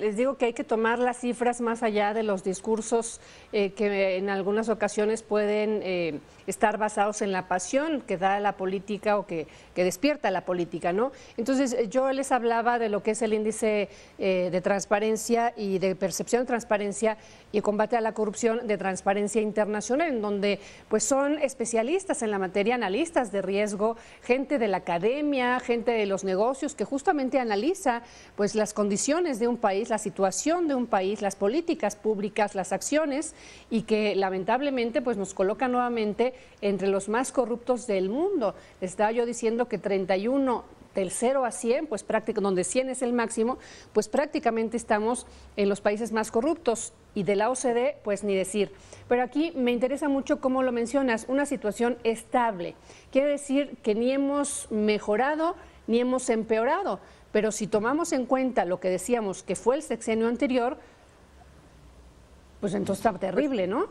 les digo que hay que tomar las cifras más allá de los discursos que en algunas ocasiones pueden estar basados en la pasión que da la política o que despierta la política, ¿no? Entonces, yo les hablaba de lo que es el índice de transparencia y de percepción de transparencia y combate a la corrupción de Transparencia Internacional, en donde pues son especialistas en la materia, analistas de riesgo, gente de la academia, gente de los negocios que justamente analiza pues las condiciones de un país, la situación de un país, las políticas públicas, las acciones, y que lamentablemente pues nos coloca nuevamente entre los más corruptos del mundo. Les estaba yo diciendo que 31 del 0 a 100, pues prácticamente, donde 100 es el máximo, pues prácticamente estamos en los países más corruptos, y de la OCDE, pues ni decir. Pero aquí me interesa mucho cómo lo mencionas, una situación estable. Quiere decir que ni hemos mejorado ni hemos empeorado, pero si tomamos en cuenta lo que decíamos que fue el sexenio anterior, pues entonces está terrible, ¿no?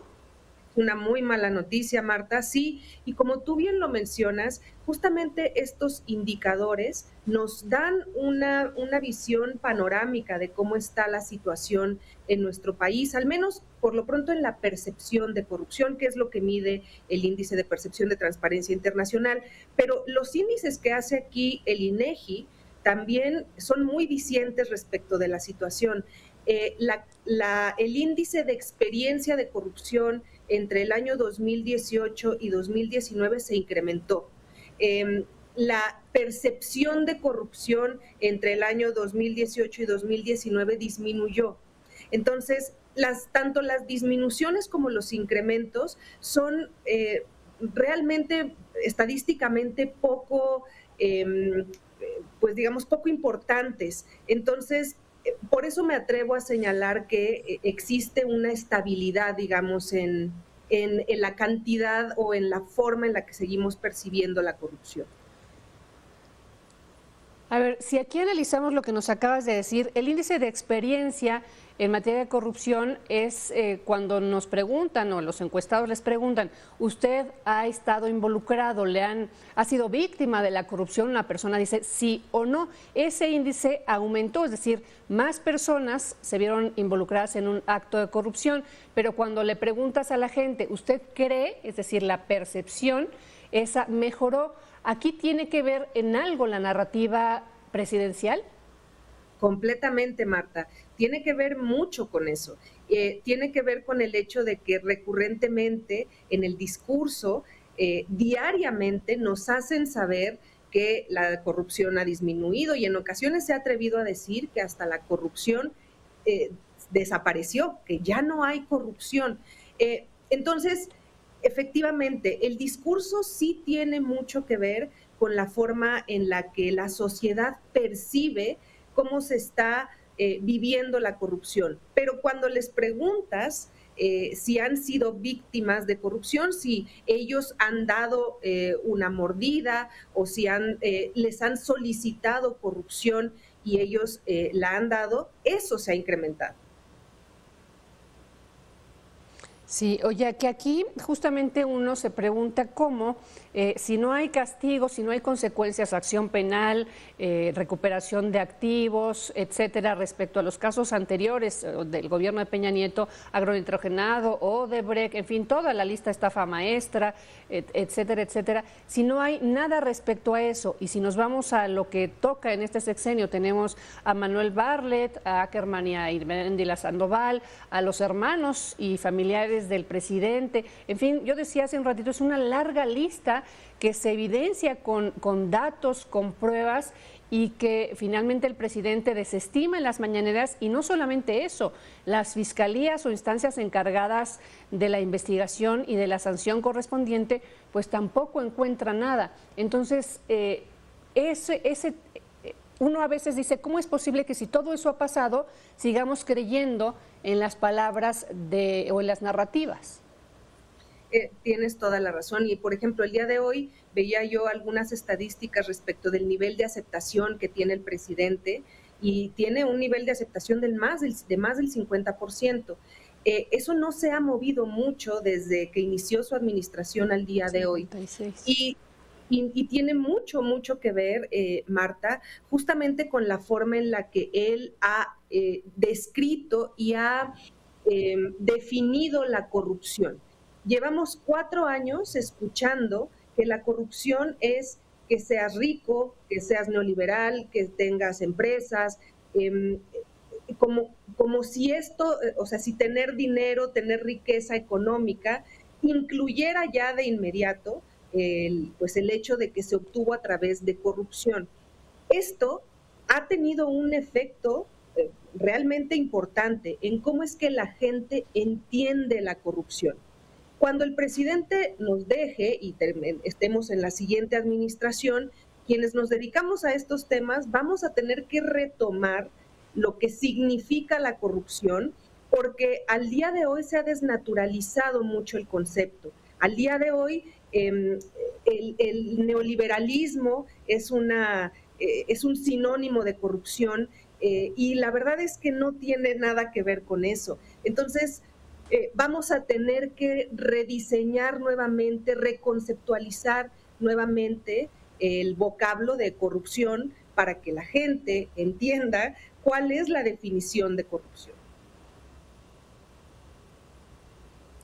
Una muy mala noticia, Marta, sí, y como tú bien lo mencionas, justamente estos indicadores nos dan una visión panorámica de cómo está la situación en nuestro país, al menos por lo pronto en la percepción de corrupción, que es lo que mide el índice de percepción de Transparencia Internacional, pero los índices que hace aquí el INEGI también son muy dicientes respecto de la situación. El índice de experiencia de corrupción entre el año 2018 y 2019 se incrementó. La percepción de corrupción entre el año 2018 y 2019 disminuyó. Entonces, tanto las disminuciones como los incrementos son realmente estadísticamente poco, pues digamos, poco importantes. Entonces, por eso me atrevo a señalar que existe una estabilidad, digamos, en la cantidad o en la forma en la que seguimos percibiendo la corrupción. A ver, si aquí analizamos lo que nos acabas de decir, el índice de experiencia en materia de corrupción es cuando nos preguntan o los encuestados les preguntan, ¿usted ha estado involucrado, ha sido víctima de la corrupción? Una persona dice sí o no. Ese índice aumentó, es decir, más personas se vieron involucradas en un acto de corrupción, pero cuando le preguntas a la gente, ¿usted cree? Es decir, la percepción, esa mejoró. ¿Aquí tiene que ver en algo la narrativa presidencial? Completamente, Marta. Tiene que ver mucho con eso. Tiene que ver con el hecho de que recurrentemente en el discurso, diariamente nos hacen saber que la corrupción ha disminuido, y en ocasiones se ha atrevido a decir que hasta la corrupción desapareció, que ya no hay corrupción. Entonces, efectivamente, el discurso sí tiene mucho que ver con la forma en la que la sociedad percibe cómo se está viviendo la corrupción. Pero cuando les preguntas si han sido víctimas de corrupción, si ellos han dado una mordida o si les han solicitado corrupción y ellos la han dado, eso se ha incrementado. Sí, oye, que aquí justamente uno se pregunta cómo, si no hay castigo, si no hay consecuencias, acción penal, recuperación de activos, etcétera, respecto a los casos anteriores del gobierno de Peña Nieto, agronitrogenado, Odebrecht, en fin, toda la lista, estafa maestra, etcétera, etcétera. Si no hay nada respecto a eso, y si nos vamos a lo que toca en este sexenio, tenemos a Manuel Bartlett, a Ackerman y a Irmendi Sandoval, a los hermanos y familiares del presidente, en fin, yo decía hace un ratito, es una larga lista que se evidencia con datos, con pruebas, y que finalmente el presidente desestima en las mañaneras. Y no solamente eso, las fiscalías o instancias encargadas de la investigación y de la sanción correspondiente, pues tampoco encuentran nada. Entonces, uno a veces dice, ¿cómo es posible que si todo eso ha pasado, sigamos creyendo en las palabras o en las narrativas? Tienes toda la razón. Y, por ejemplo, el día de hoy veía yo algunas estadísticas respecto del nivel de aceptación que tiene el presidente, y tiene un nivel de aceptación de más del 50%. Eso no se ha movido mucho desde que inició su administración al día de hoy. 56. Y Y tiene mucho, mucho que ver, Marta, justamente con la forma en la que él ha descrito y ha definido la corrupción. Llevamos 4 años escuchando que la corrupción es que seas rico, que seas neoliberal, que tengas empresas, eh, como si esto, o sea, si tener dinero, tener riqueza económica, incluyera ya de inmediato pues el hecho de que se obtuvo a través de corrupción. Esto ha tenido un efecto realmente importante en cómo es que la gente entiende la corrupción. Cuando el presidente nos deje y estemos en la siguiente administración, quienes nos dedicamos a estos temas vamos a tener que retomar lo que significa la corrupción, porque al día de hoy se ha desnaturalizado mucho el concepto. Al día de hoy el neoliberalismo es un sinónimo de corrupción, y la verdad es que no tiene nada que ver con eso. Entonces, vamos a tener que rediseñar nuevamente, reconceptualizar nuevamente el vocablo de corrupción para que la gente entienda cuál es la definición de corrupción.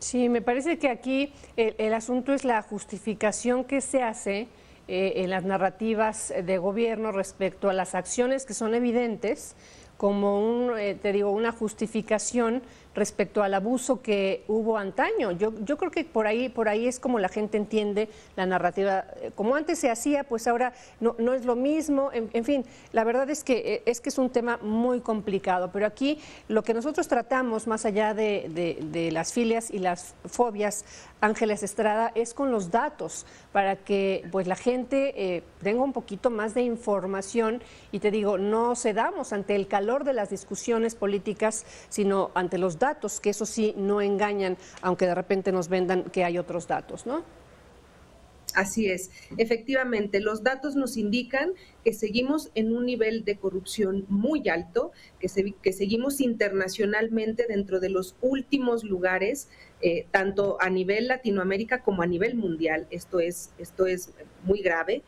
Sí, me parece que aquí el asunto es la justificación que se hace en las narrativas de gobierno respecto a las acciones que son evidentes, como una justificación respecto al abuso que hubo antaño. Yo creo que por ahí es como la gente entiende la narrativa. Como antes se hacía, pues ahora no es lo mismo. En fin, la verdad es que es un tema muy complicado, pero aquí lo que nosotros tratamos, más allá de las filias y las fobias, Ángeles Estrada, es con los datos, para que pues la gente tenga un poquito más de información, y te digo, no cedamos ante el calor de las discusiones políticas, sino ante los datos, que eso sí no engañan, aunque de repente nos vendan que hay otros datos, ¿no? Así es, efectivamente, los datos nos indican que seguimos en un nivel de corrupción muy alto, que seguimos internacionalmente dentro de los últimos lugares, tanto a nivel Latinoamérica como a nivel mundial. Esto es muy grave.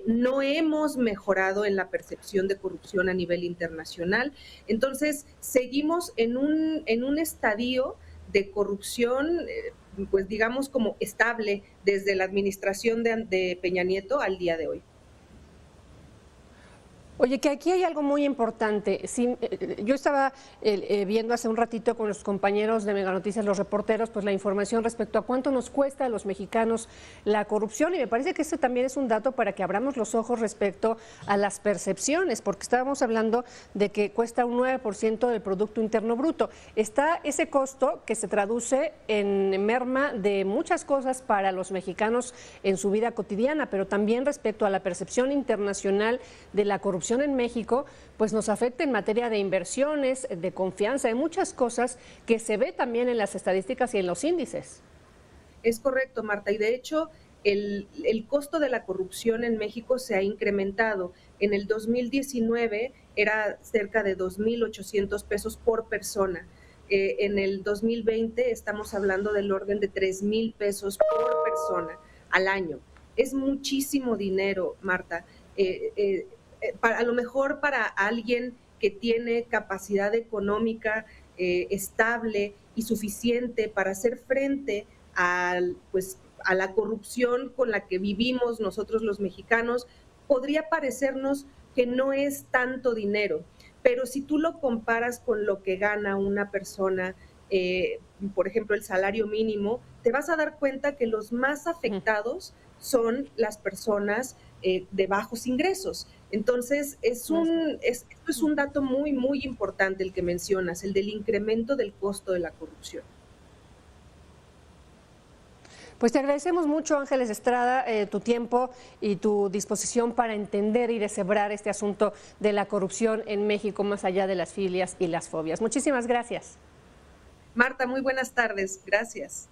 No hemos mejorado en la percepción de corrupción a nivel internacional. Entonces, seguimos en un estadio de corrupción, pues digamos como estable desde la administración de Peña Nieto al día de hoy. Oye, que aquí hay algo muy importante. Sí, yo estaba viendo hace un ratito con los compañeros de Mega Noticias, los reporteros, pues la información respecto a cuánto nos cuesta a los mexicanos la corrupción, y me parece que este también es un dato para que abramos los ojos respecto a las percepciones, porque estábamos hablando de que cuesta un 9% del Producto Interno Bruto. Está ese costo que se traduce en merma de muchas cosas para los mexicanos en su vida cotidiana, pero también respecto a la percepción internacional de la corrupción en México, pues nos afecta en materia de inversiones, de confianza, de muchas cosas que se ve también en las estadísticas y en los índices. Es correcto, Marta, y de hecho el costo de la corrupción en México se ha incrementado. En el 2019 era cerca de 2,800 pesos por persona. En el 2020 estamos hablando del orden de 3,000 pesos por persona al año. Es muchísimo dinero, Marta. A lo mejor para alguien que tiene capacidad económica estable y suficiente para hacer frente a la corrupción con la que vivimos nosotros los mexicanos, podría parecernos que no es tanto dinero, pero si tú lo comparas con lo que gana una persona, por ejemplo el salario mínimo, te vas a dar cuenta que los más afectados son las personas de bajos ingresos. Entonces, esto es un dato muy, muy importante el que mencionas, el del incremento del costo de la corrupción. Pues te agradecemos mucho, Ángeles Estrada, tu tiempo y tu disposición para entender y deshebrar este asunto de la corrupción en México, más allá de las filias y las fobias. Muchísimas gracias. Marta, muy buenas tardes. Gracias.